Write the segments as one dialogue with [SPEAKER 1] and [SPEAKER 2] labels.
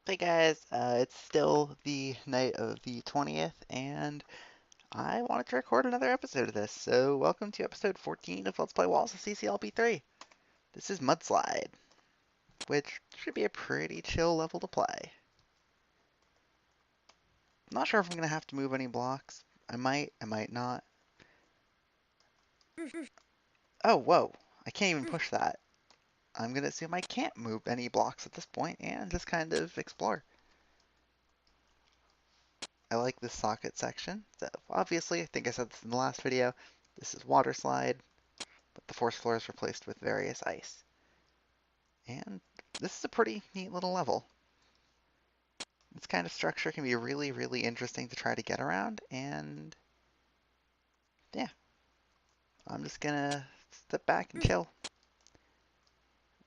[SPEAKER 1] Hey guys, it's still the night of the 20th, and I wanted to record another episode of this. So, welcome to episode 14 of Let's Play Walls of CCLP3. This is Mudslide, which should be a pretty chill level to play. I'm not sure if I'm going to have to move any blocks. I might not. Oh, whoa, I can't even push that. I'm going to assume I can't move any blocks at this point and just kind of explore. I like this socket section. So, obviously, I think I said this in the last video, this is water slide, but the force floor is replaced with various ice. And this is a pretty neat little level. This kind of structure can be really, really interesting to try to get around, and yeah, I'm just gonna step back and chill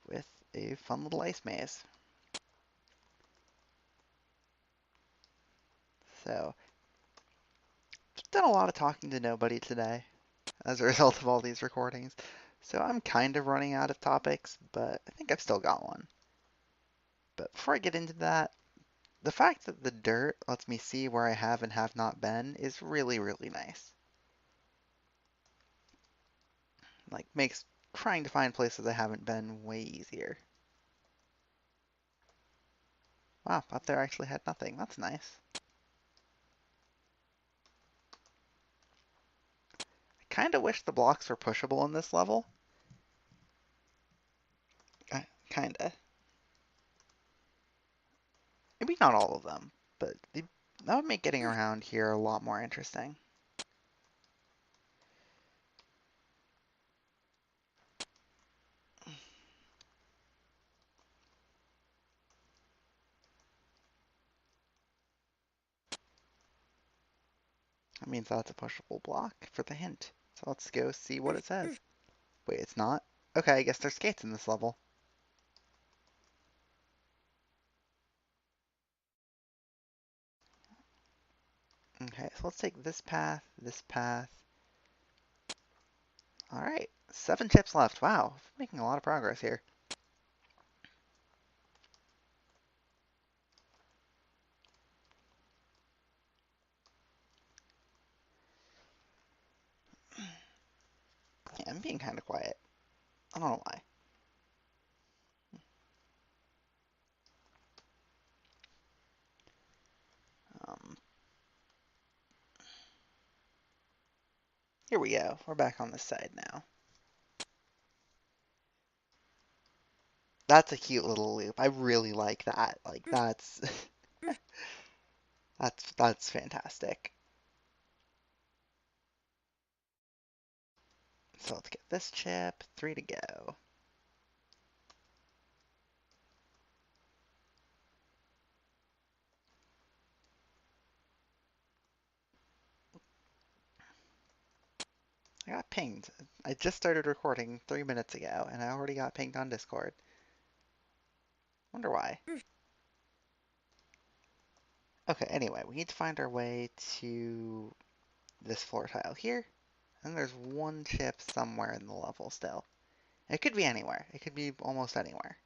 [SPEAKER 1] with a fun little ice maze. So, I've done a lot of talking to nobody today as a result of all these recordings, so I'm kind of running out of topics, but I think I've still got one. But before I get into that, the fact that the dirt lets me see where I have and have not been is really, really nice. Like, makes trying to find places I haven't been way easier. Wow, up there actually had nothing. That's nice. I kind of wish the blocks were pushable in this level. Kinda. Maybe not all of them, but that would make getting around here a lot more interesting. That means that's a pushable block for the hint. So let's go see what it says. Wait, it's not? Okay, I guess there's skates in this level. Okay, so let's take this path, this path. Alright, 7 chips left. Wow, making a lot of progress here. Yeah, I'm being kind of quiet. I don't know why. Um, Here we go. We're back on this side now. That's a cute little loop. I really like that. Like that's that's fantastic. So let's get this chip. 3 to go. I got pinged. I just started recording 3 minutes ago, and I already got pinged on Discord. Wonder why. Okay, anyway, we need to find our way to this floor tile here. And there's one chip somewhere in the level still. It could be anywhere. It could be almost anywhere.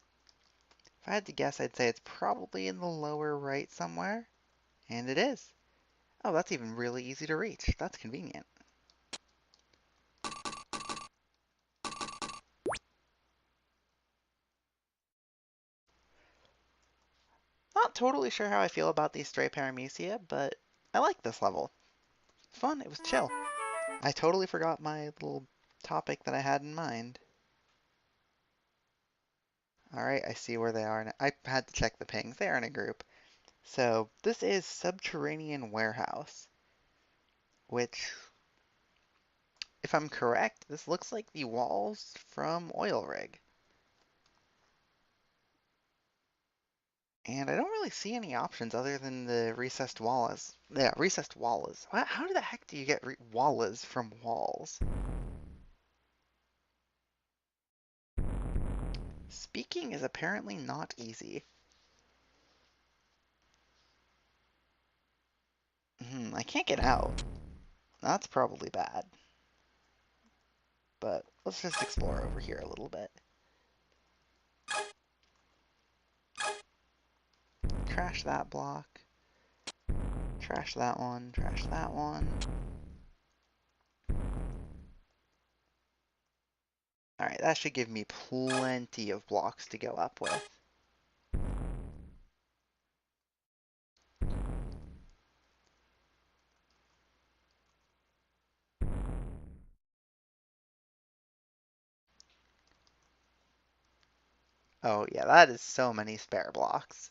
[SPEAKER 1] If I had to guess, I'd say it's probably in the lower right somewhere. And it is. Oh, that's even really easy to reach. That's convenient. Not totally sure how I feel about these stray paramecia, but I like this level. Fun, it was chill. I totally forgot my little topic that I had in mind. Alright, I see where they are now. I had to check the pings. They are in a group. So, this is Subterranean Warehouse, which, if I'm correct, this looks like the walls from Oil Rig. And I don't really see any options other than the recessed walls. Yeah, recessed walls. How the heck do you get walls from walls? Speaking is apparently not easy. I can't get out. That's probably bad. But let's just explore over here a little bit. trash that block. Trash that one, trash that one. Alright, that should give me plenty of blocks to go up with. Oh yeah, that is so many spare blocks.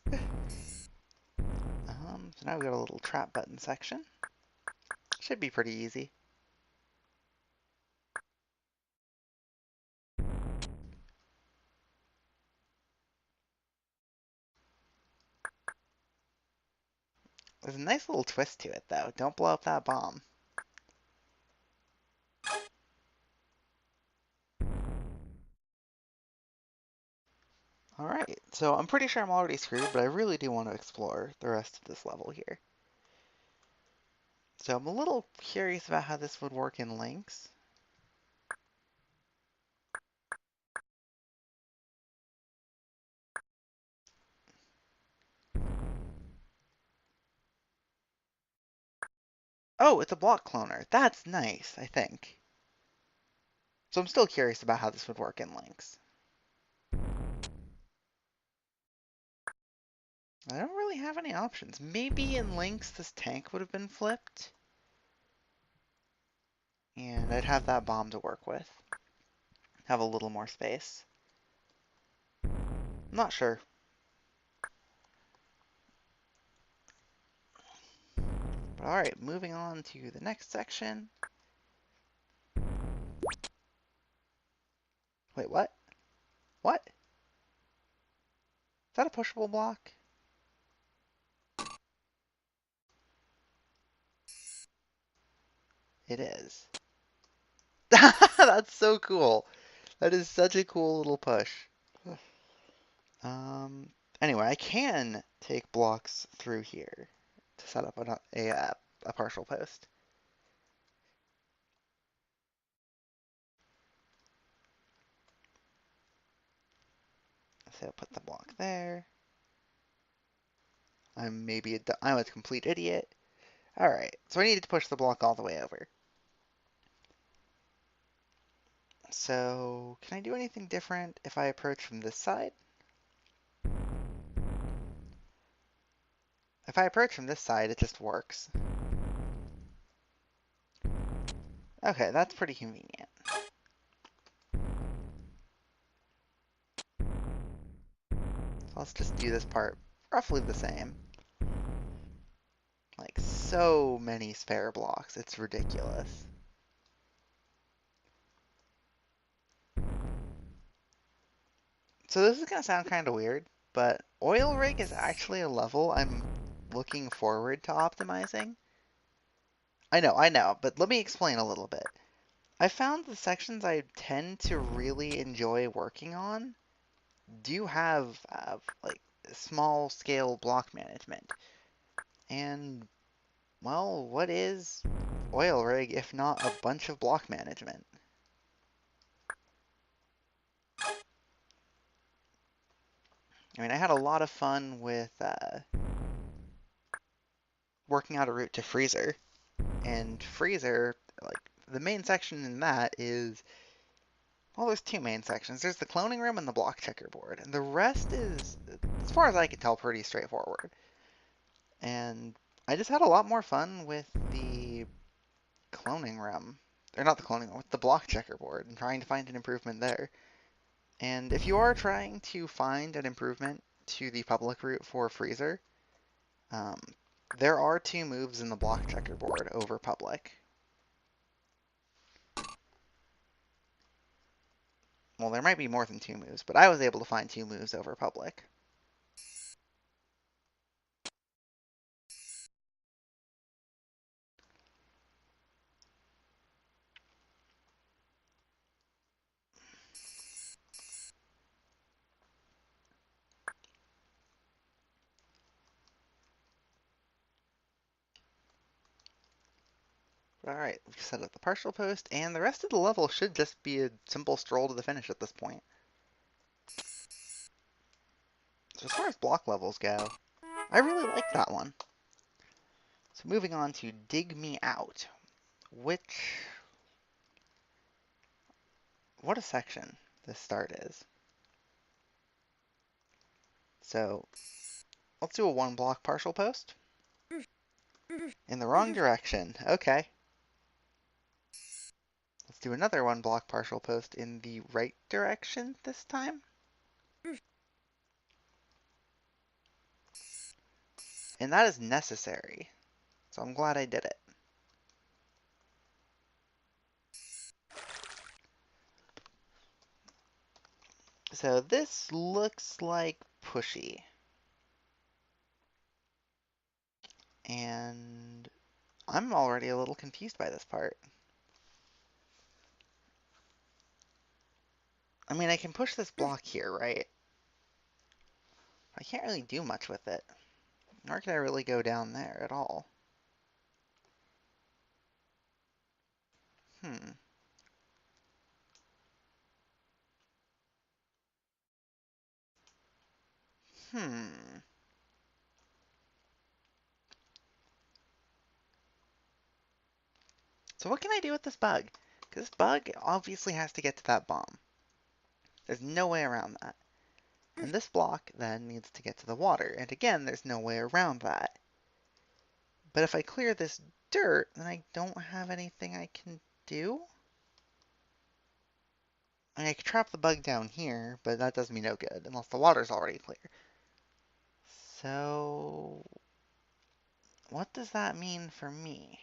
[SPEAKER 1] So now we got a little trap button section. Should be pretty easy. There's a nice little twist to it though. Don't blow up that bomb. Alright, so I'm pretty sure I'm already screwed, but I really do want to explore the rest of this level here. So I'm a little curious about how this would work in links. Oh, it's a block cloner. That's nice, I think. So I'm still curious about how this would work in links. I don't really have any options. Maybe in links this tank would have been flipped. And I'd have that bomb to work with. Have a little more space. I'm not sure. But alright, moving on to the next section. Wait, what? What? Is that a pushable block? It is. That's so cool. That is such a cool little push. Um, anyway, I can take blocks through here to set up a partial post. So I'll put the block there. I'm a complete idiot. All right, so I needed to push the block all the way over. So can I do anything different if I approach from this side? If I approach from this side, it just works. Okay, that's pretty convenient. So let's just do this part roughly the same. Like, so many spare blocks, it's ridiculous. So this is gonna sound kind of weird, but oil rig is actually a level I'm looking forward to optimizing. I know, but let me explain a little bit. I found the sections I tend to really enjoy working on do have like small scale block management. And well, what is oil rig if not a bunch of block management? I mean, I had a lot of fun with working out a route to Freezer. And Freezer, like, the main section in that is, well, there's two main sections. There's the cloning room and the block checkerboard. And the rest is, as far as I can tell, pretty straightforward. And I just had a lot more fun with the cloning room. Or not the cloning room, with the block checkerboard and trying to find an improvement there. And if you are trying to find an improvement to the public route for Freezer, um, there are two moves in the block checkerboard over public. Well, there might be more than two moves, but I was able to find two moves over public. Alright, we've set up the partial post, and the rest of the level should just be a simple stroll to the finish at this point. So as far as block levels go, I really like that one. So moving on to Dig Me Out, which, what a section this start is. So let's do a 1 block partial post. In the wrong direction. Okay. Let's do another 1 block partial post in the right direction this time. And that is necessary. So I'm glad I did it. So this looks like pushy. And I'm already a little confused by this part. I mean, I can push this block here, right? I can't really do much with it. Nor can I really go down there at all. Hmm. Hmm. So what can I do with this bug? Because this bug obviously has to get to that bomb. There's no way around that. And this block then needs to get to the water. And again, there's no way around that. But if I clear this dirt, then I don't have anything I can do? I mean, I could trap the bug down here, but that does me no good, unless the water's already clear. So, what does that mean for me?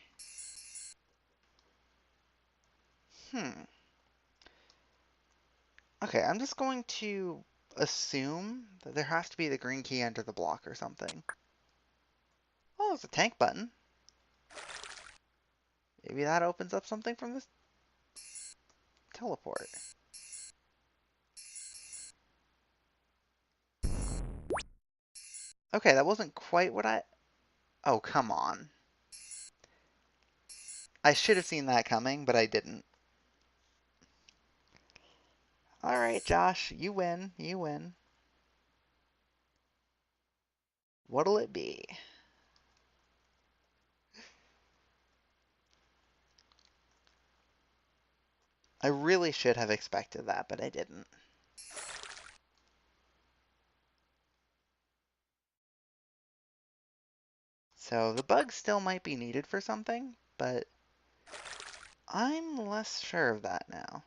[SPEAKER 1] Hmm. Okay, I'm just going to assume that there has to be the green key under the block or something. Oh, there's a tank button. Maybe that opens up something from this teleport. Okay, that wasn't quite what I... Oh, come on. I should have seen that coming, but I didn't. Alright, Josh, you win. You win. What'll it be? I really should have expected that, but I didn't. So the bug still might be needed for something, but I'm less sure of that now.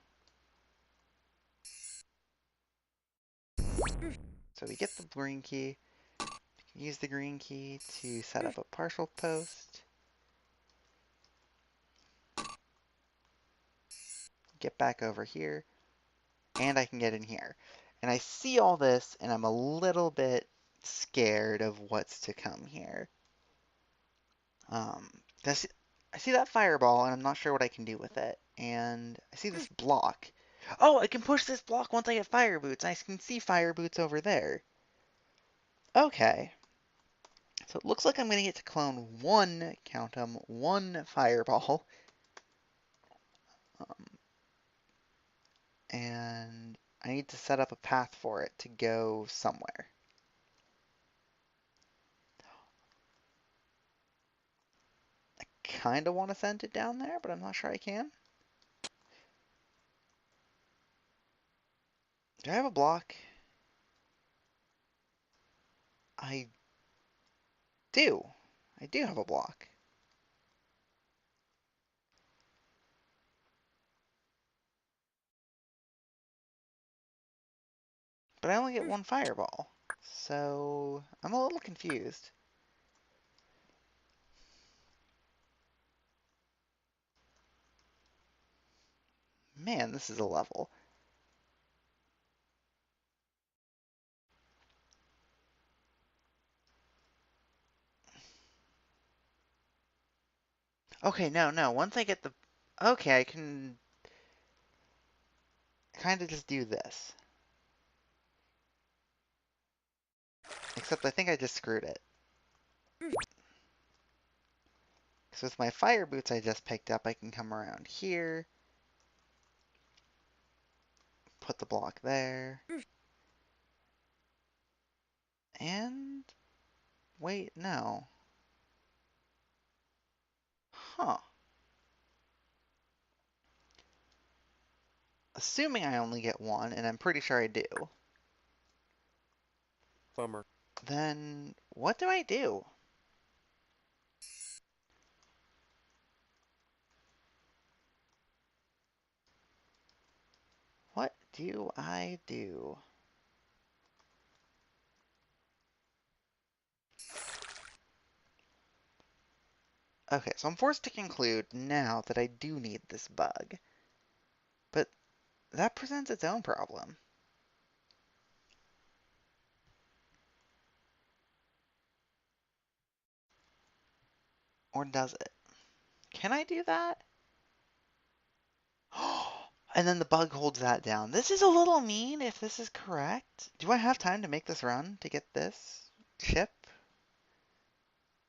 [SPEAKER 1] So we get the green key. Use the green key to set up a partial post. Get back over here. And I can get in here. And I see all this, and I'm a little bit scared of what's to come here. Um, I see that fireball, and I'm not sure what I can do with it. And I see this block. Oh, I can push this block once I get fire boots. I can see fire boots over there. Okay. So it looks like I'm going to get to clone one, count them, one fireball. Um, and I need to set up a path for it to go somewhere. I kind of want to send it down there, but I'm not sure I can. Do I have a block? I do. I do have a block. But I only get one fireball. So I'm a little confused. Man, this is a level. Okay, no. Once I get the... Okay, I can kind of just do this. Except I think I just screwed it. So with my fire boots I just picked up, I can come around here. Put the block there. And wait, no. Huh. Assuming I only get one, and I'm pretty sure I do,
[SPEAKER 2] Bummer.
[SPEAKER 1] then what do I do? What do I do? Okay, so I'm forced to conclude now that I do need this bug, but that presents its own problem. Or does it? Can I do that? And then the bug holds that down. This is a little mean if this is correct. Do I have time to make this run to get this chip?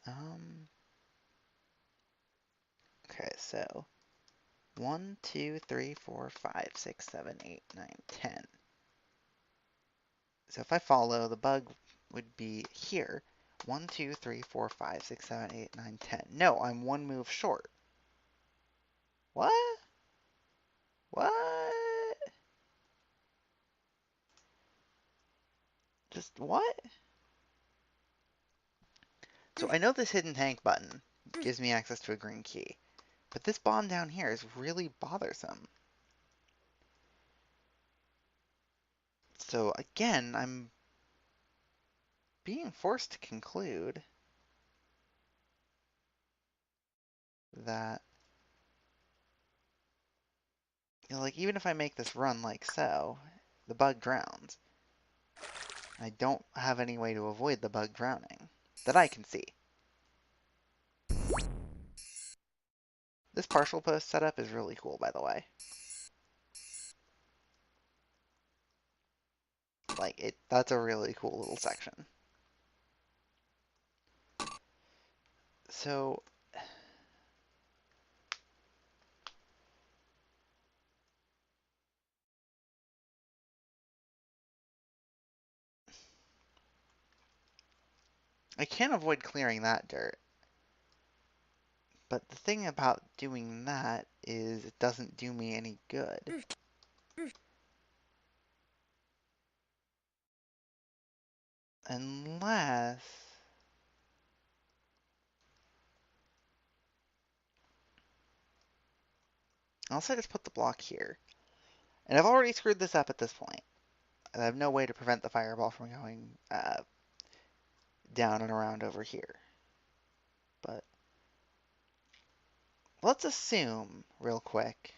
[SPEAKER 1] Um, okay, so 1, 2, 3, 4, 5, 6, 7, 8, 9, 10. So if I follow, the bug would be here. 1, 2, 3, 4, 5, 6, 7, 8, 9, 10. No, I'm one move short. What? What? Just what? So I know this hidden tank button gives me access to a green key, but this bond down here is really bothersome. So again, I'm being forced to conclude that, you know, like even if I make this run like so, the bug drowns. I don't have any way to avoid the bug drowning that I can see. This partial post setup is really cool, by the way. Like that's a really cool little section. So I can't avoid clearing that dirt. But the thing about doing that is it doesn't do me any good. Unless... Unless I just put the block here. And I've already screwed this up at this point. I have no way to prevent the fireball from going down and around over here. But let's assume, real quick,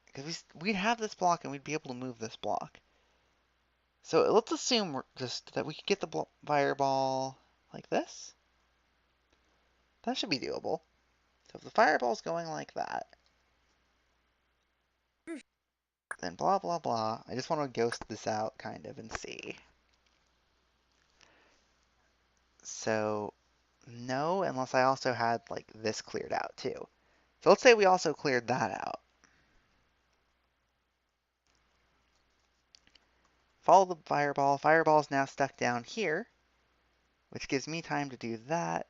[SPEAKER 1] because we'd have this block and we'd be able to move this block. So let's assume just that we could get the fireball like this. That should be doable. So if the fireball's going like that, then blah, blah, blah. I just want to ghost this out, kind of, and see. So, no, unless I also had, like, this cleared out, too. So let's say we also cleared that out. Follow the fireball. Fireball's now stuck down here, which gives me time to do that.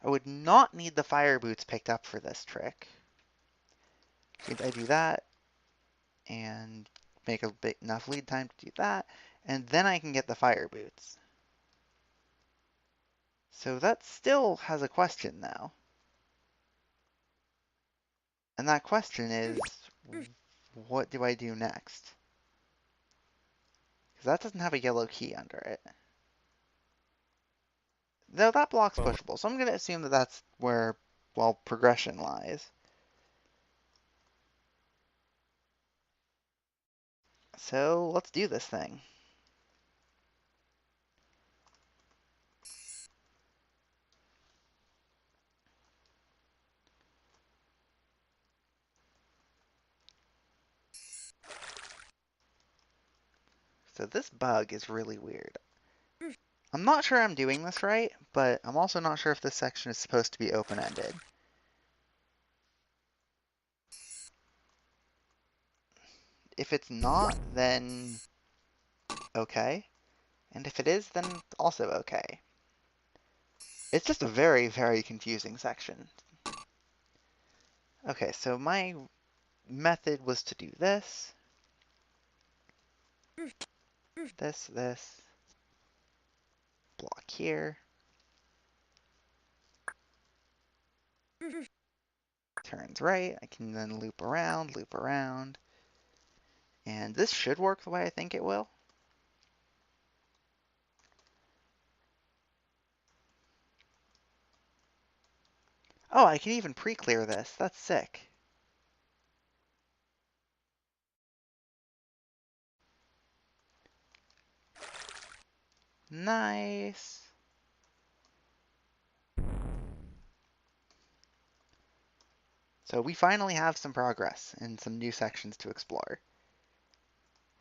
[SPEAKER 1] I would not need the fire boots picked up for this trick. I do that, and make a big enough lead time to do that, and then I can get the fire boots. So that still has a question, though. And that question is, what do I do next? Because that doesn't have a yellow key under it. No, that block's
[SPEAKER 2] Bummer.
[SPEAKER 1] pushable, so I'm going to assume that that's where, well, progression lies. So let's do this thing. So this bug is really weird. I'm not sure I'm doing this right, but I'm also not sure if this section is supposed to be open-ended. If it's not, then okay. And if it is, then also okay. It's just a very, very confusing section. Okay, so my method was to do this, this, block here, turns right, I can then loop around, and this should work the way I think it will. Oh, I can even pre-clear this, that's sick. Nice. So we finally have some progress and some new sections to explore.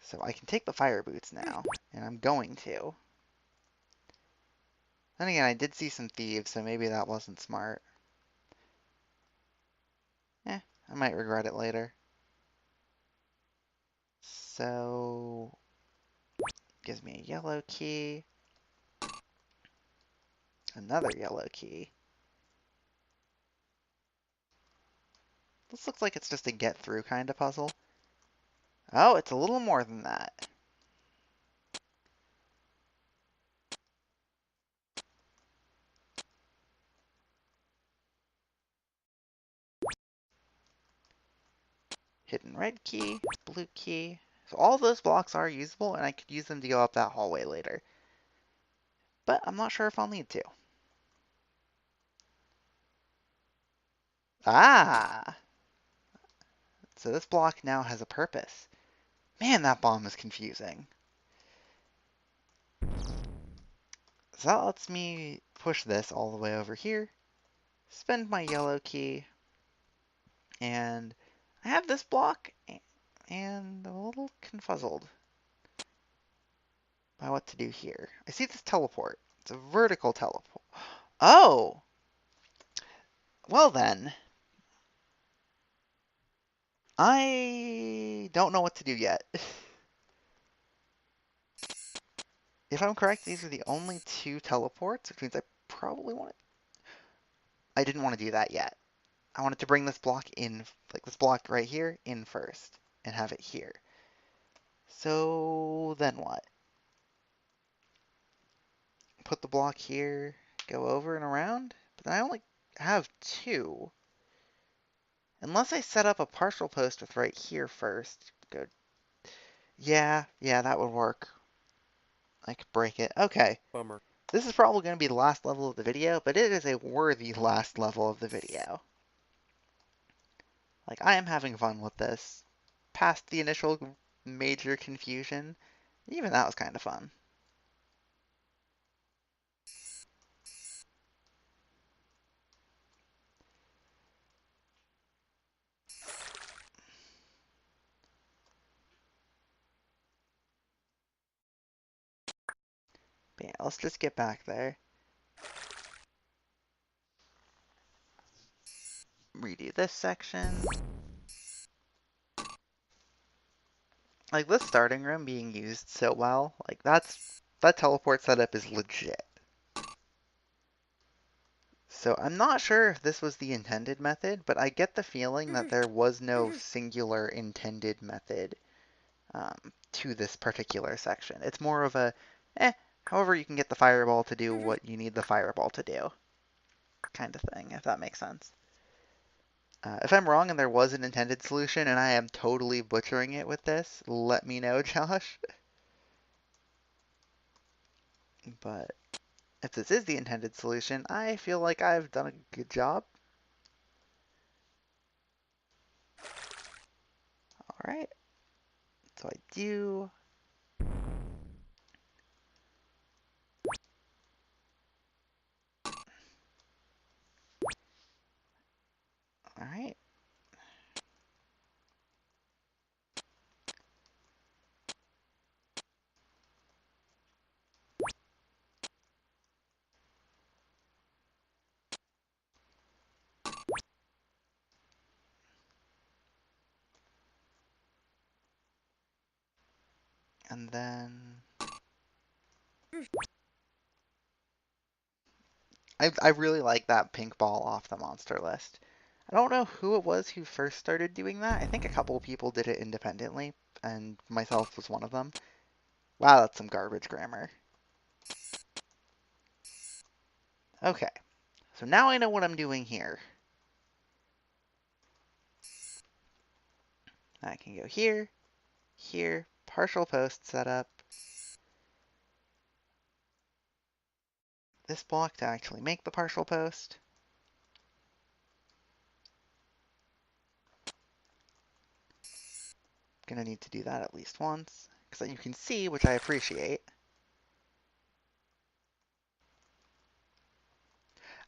[SPEAKER 1] So I can take the fire boots now, and I'm going to. Then again, I did see some thieves, so maybe that wasn't smart. I might regret it later. So, gives me a yellow key, another yellow key. This looks like it's just a get through kind of puzzle. Oh, it's a little more than that. Hidden red key, blue key. So all those blocks are usable, and I could use them to go up that hallway later. But I'm not sure if I'll need to. Ah! So this block now has a purpose. Man, that bomb is confusing. So that lets me push this all the way over here, spend my yellow key, and I have this block, and I'm a little confuzzled by what to do here. I see this teleport. It's a vertical teleport. Oh! Well then, I don't know what to do yet. If I'm correct, these are the only two teleports, which means I probably want to... I didn't want to do that yet. I wanted to bring this block in, like this block right here, in first, and have it here. So then what? Put the block here, go over and around? But then I only have two. Unless I set up a partial post with right here first. Go. Yeah, that would work. I could break it. Okay.
[SPEAKER 2] Bummer.
[SPEAKER 1] This is probably going to be the last level of the video, but it is a worthy last level of the video. Like, I am having fun with this. Past the initial major confusion, even that was kind of fun. But yeah, let's just get back there. Redo this section. Like, this starting room being used so well, like, that teleport setup is legit. So I'm not sure if this was the intended method, but I get the feeling that there was no singular intended method to this particular section. It's more of a, however you can get the fireball to do what you need the fireball to do kind of thing, if that makes sense. If I'm wrong and there was an intended solution and I am totally butchering it with this, let me know, Josh. But if this is the intended solution, I feel like I've done a good job. All right. So I do. All right. And then I really like that pink ball off the monster list. I don't know who it was who first started doing that. I think a couple of people did it independently, and myself was one of them. Wow, that's some garbage grammar. Okay, so now I know what I'm doing here. I can go here, here, partial post setup. This block to actually make the partial post. Gonna need to do that at least once, because then you can see, which I appreciate.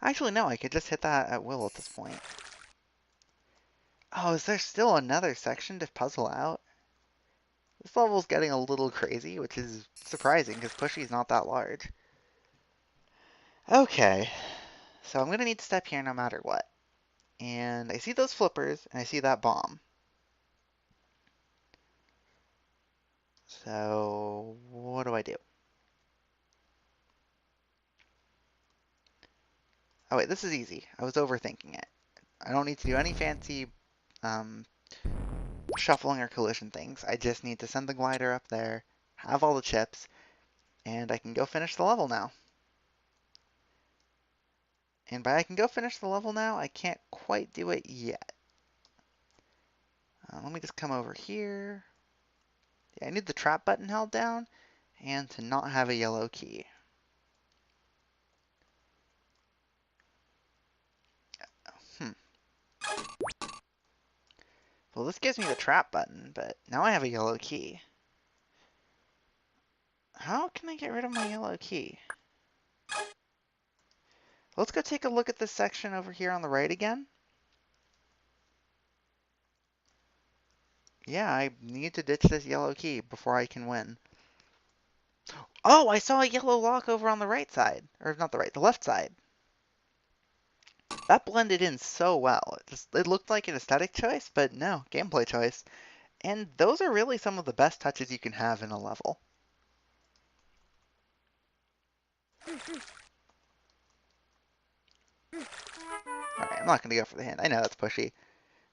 [SPEAKER 1] Actually, no, I could just hit that at will at this point. Oh, is there still another section to puzzle out? This level's getting a little crazy, which is surprising, because Pushy's not that large. Okay, so I'm gonna need to step here no matter what. And I see those flippers, and I see that bomb. So, what do I do? Oh wait, this is easy. I was overthinking it. I don't need to do any fancy um, shuffling or collision things. I just need to send the glider up there, have all the chips, and I can go finish the level now. And by I can go finish the level now, I can't quite do it yet. Let me just come over here. Yeah, I need the trap button held down and to not have a yellow key. Hmm. Well, this gives me the trap button, but now I have a yellow key. How can I get rid of my yellow key? Let's go take a look at this section over here on the right again. Yeah, I need to ditch this yellow key before I can win. Oh, I saw a yellow lock over on the right side. Or not the right, the left side. That blended in so well. It looked like an aesthetic choice, but no, gameplay choice. And those are really some of the best touches you can have in a level. Alright, I'm not going to go for the hint. I know that's pushy.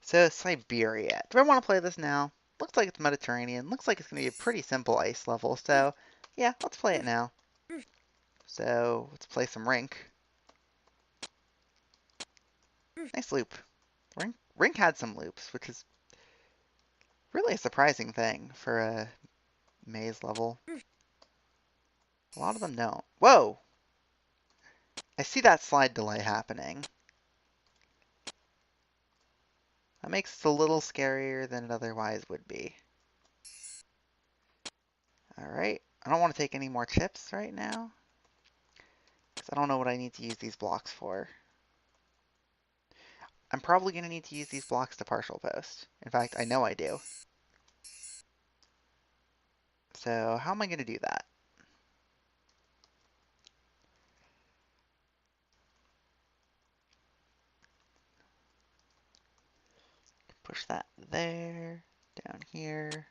[SPEAKER 1] So, Siberia. Do I want to play this now? Looks like it's Mediterranean. Looks like it's going to be a pretty simple ice level. So, yeah, let's play it now. So, let's play some Rink. Nice loop. Rink had some loops, which is really a surprising thing for a maze level. A lot of them don't. Whoa! I see that slide delay happening. That makes it a little scarier than it otherwise would be. Alright, I don't want to take any more chips right now, because I don't know what I need to use these blocks for. I'm probably going to need to use these blocks to partial post. In fact, I know I do. So how am I going to do that? Push that there, down here.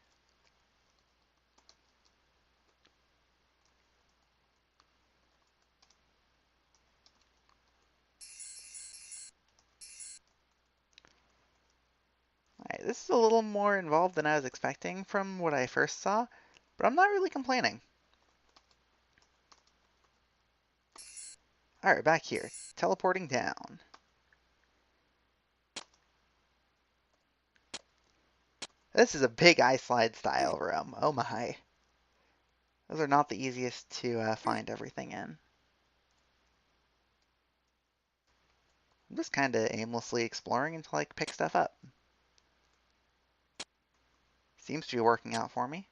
[SPEAKER 1] Alright, this is a little more involved than I was expecting from what I first saw, but I'm not really complaining. Alright, back here. Teleporting down. This is a big ice slide style room. Oh my. Those are not the easiest to find everything in. I'm just kind of aimlessly exploring until I pick stuff up. Seems to be working out for me.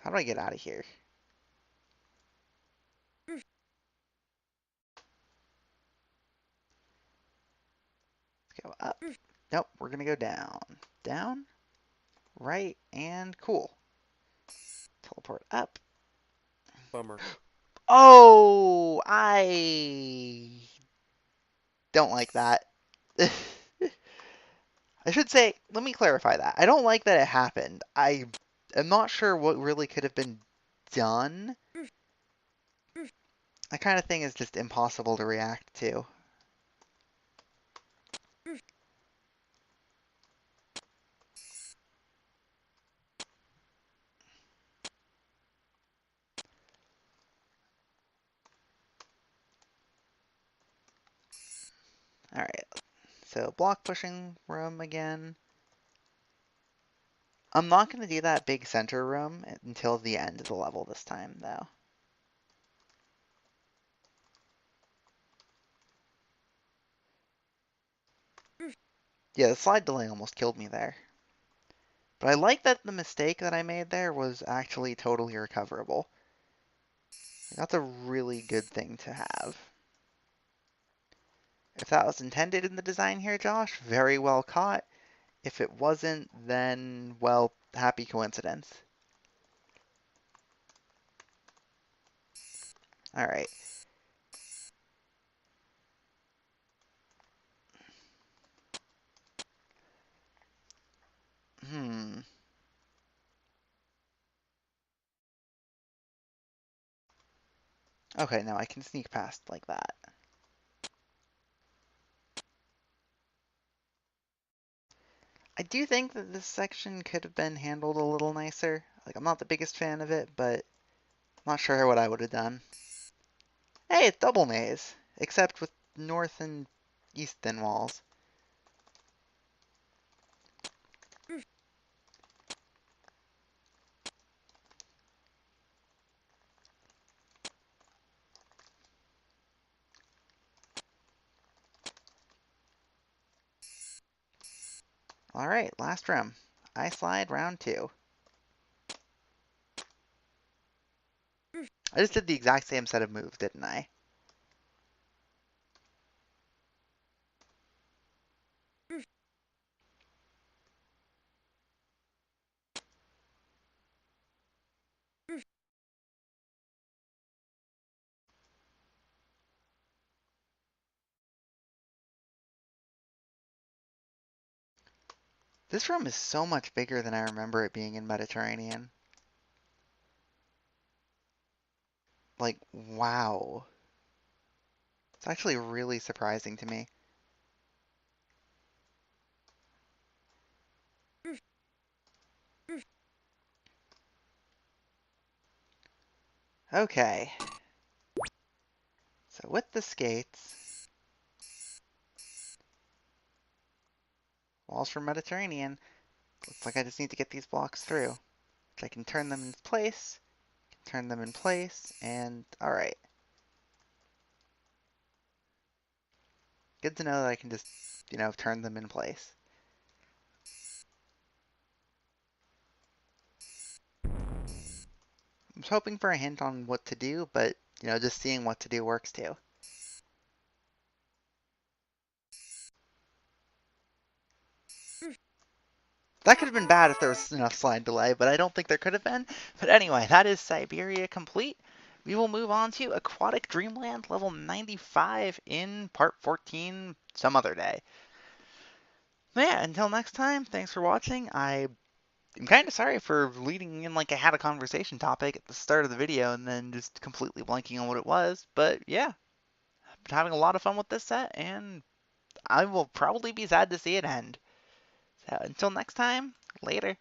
[SPEAKER 1] How do I get out of here? Let's go up. Nope, we're gonna go down. Down, right, and cool. Teleport up.
[SPEAKER 2] Bummer.
[SPEAKER 1] Oh, I don't like that. I should say, let me clarify that. I don't like that it happened. I am not sure what really could have been done. That kind of thing is just impossible to react to. Alright, so block pushing room again. I'm not going to do that big center room until the end of the level this time, though. Yeah, the slide delay almost killed me there. But I like that the mistake that I made there was actually totally recoverable. That's a really good thing to have. If that was intended in the design here, Josh, very well caught. If it wasn't, then, well, happy coincidence. Alright. Hmm. Okay, now I can sneak past like that. I do think that this section could have been handled a little nicer. Like, I'm not the biggest fan of it, but I'm not sure what I would have done. Hey, it's double maze, except with north and east thin walls. Alright, last room. Ice slide round 2. I just did the exact same set of moves, didn't I? This room is so much bigger than I remember it being in Mediterranean. Like, wow. It's actually really surprising to me. Okay. So with the skates, walls for Mediterranean, looks like I just need to get these blocks through. So I can turn them in place, and alright. Good to know that I can just, turn them in place. I was hoping for a hint on what to do, but, just seeing what to do works too. That could have been bad if there was enough slide delay, but I don't think there could have been. But anyway, that is Siberia complete. We will move on to Aquatic Dreamland level 95 in part 14 some other day. Yeah, until next time, thanks for watching. I'm kind of sorry for leading in like I had a conversation topic at the start of the video and then just completely blanking on what it was. But yeah, I've been having a lot of fun with this set, and I will probably be sad to see it end. So until next time, later.